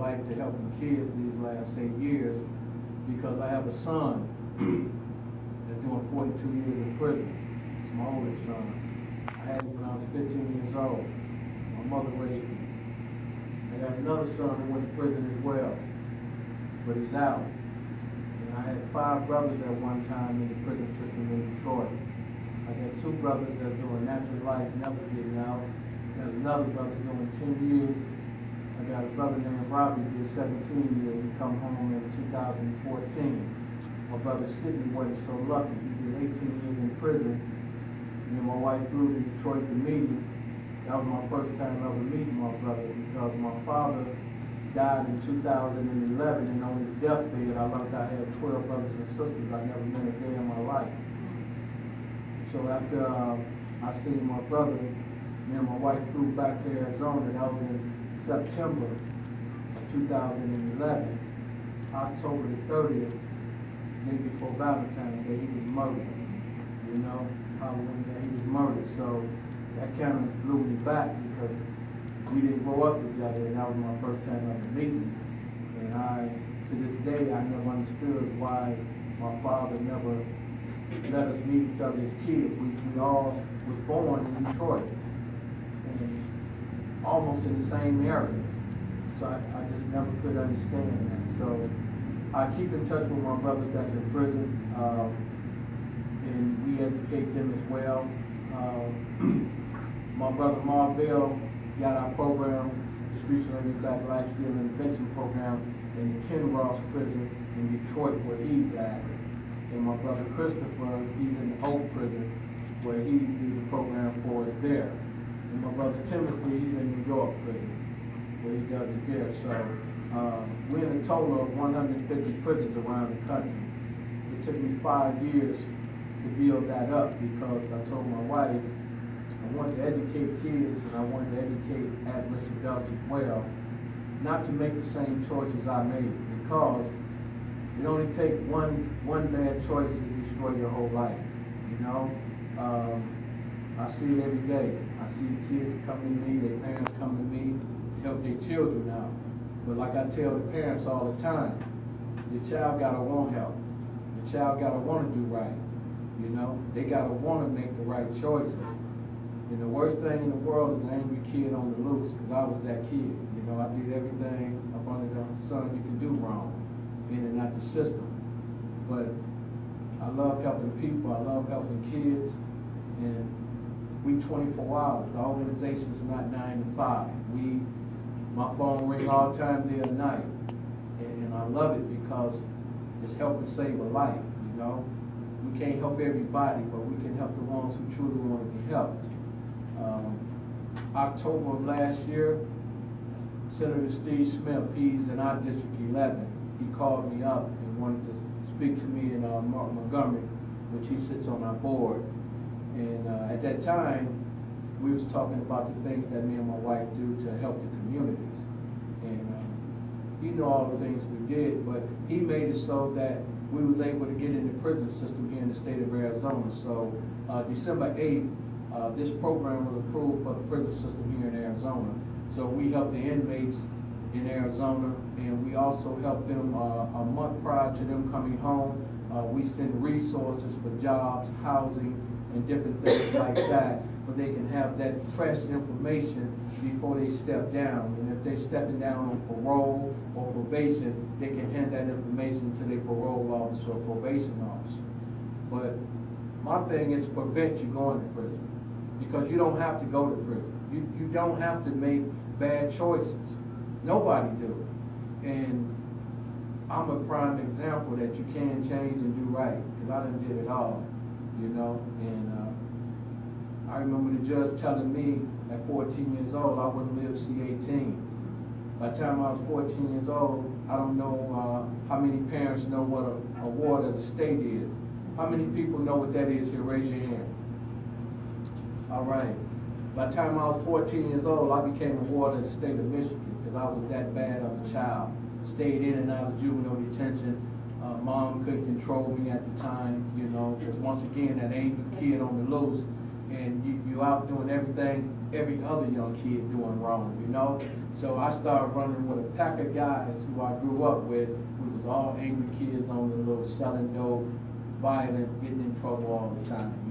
life to helping kids these last 8 years because I have a son that's doing 42 years in prison. It's my oldest son. I had him when I was 15 years old. My mother raised me. I got another son who went to prison as well, but he's out. And I had 5 brothers at one time in the prison system in Detroit. I got 2 brothers that are doing natural life, never getting out. I got another brother doing 10 years. I got a brother named Rob, he did 17 years. He come home in 2014. My brother Sidney wasn't so lucky. He did 18 years in prison. Me and my wife flew to Detroit to meet him. That was my first time ever meeting my brother because my father died in 2011, and on his deathbed I learned I had 12 brothers and sisters. I never met a day in my life. So after I seen my brother, me and my wife flew back to Arizona. That was in September of 2011. October the 30th, day before Valentine's Day, he was murdered. You know, Halloween Day, he was murdered. So that kind of blew me back because we didn't grow up together, and that was my first time ever meeting. And to this day, I never understood why my father never let us meet each other as kids. We all was born in Detroit, and almost in the same areas. So I just never could understand that. So I keep in touch with my brothers that's in prison, and we educate them as well. My brother Marvell got our program, the Streets Learning Back Lifeskills Intervention Program, in the Ken Ross prison in Detroit where he's at. And my brother Christopher, he's in the Oak prison where he did the program for us there. And my brother Timothy, he's in New York prison where he does it there. So we're in a total of 150 prisons around the country. It took me 5 years to build that up because I told my wife I wanted to educate kids and I wanted to educate at-risk adults as well, not to make the same choices I made, because it only takes one bad choice to destroy your whole life. You know, I see it every day. I see kids come to me, their parents come to me to help their children out. But like I tell the parents all the time, your child gotta want help. Your child gotta want to do right. You know, they gotta want to make the right choices. And the worst thing in the world is an angry kid on the loose, because I was that kid. You know, I did everything up under the sun you can do wrong, in and out the system. But I love helping people, I love helping kids, and we 24 hours. The organization's not 9 to 5. My phone rings all the time day and night, and I love it because it's helping save a life, you know. We can't help everybody, but we can help the ones who truly want to be helped. October of last year, Senator Steve Smith, he's in our District 11, he called me up and wanted to speak to me in Montgomery, which he sits on our board. And at that time, we was talking about the things that me and my wife do to help the communities. And he knew all the things we did, but he made it so that we was able to get in the prison system here in the state of Arizona. So December 8th, this program was approved for the prison system here in Arizona. So we help the inmates in Arizona, and we also help them a month prior to them coming home. We send resources for jobs, housing, and different things like that, but they can have that fresh information before they step down. And if they're stepping down on parole or probation, they can hand that information to their parole officer or probation officer. But my thing is to prevent you going to prison, because you don't have to go to prison. You don't have to make bad choices. Nobody do. And I'm a prime example that you can change and do right, because I done did it all, you know. And I remember the judge telling me at 14 years old I wouldn't live to see 18. By the time I was 14 years old, I don't know how many parents know what a ward of the state is. How many people know what that is here? Raise your hand. All right. By the time I was 14 years old, I became a ward of the state of Michigan, because I was that bad of a child. Stayed in and out of juvenile detention. Mom couldn't control me at the time, you know, because once again, that angry kid on the loose, and you out doing everything every other young kid doing wrong, you know? So I started running with a pack of guys who I grew up with. We was all angry kids on the little selling dope, violent, getting in trouble all the time.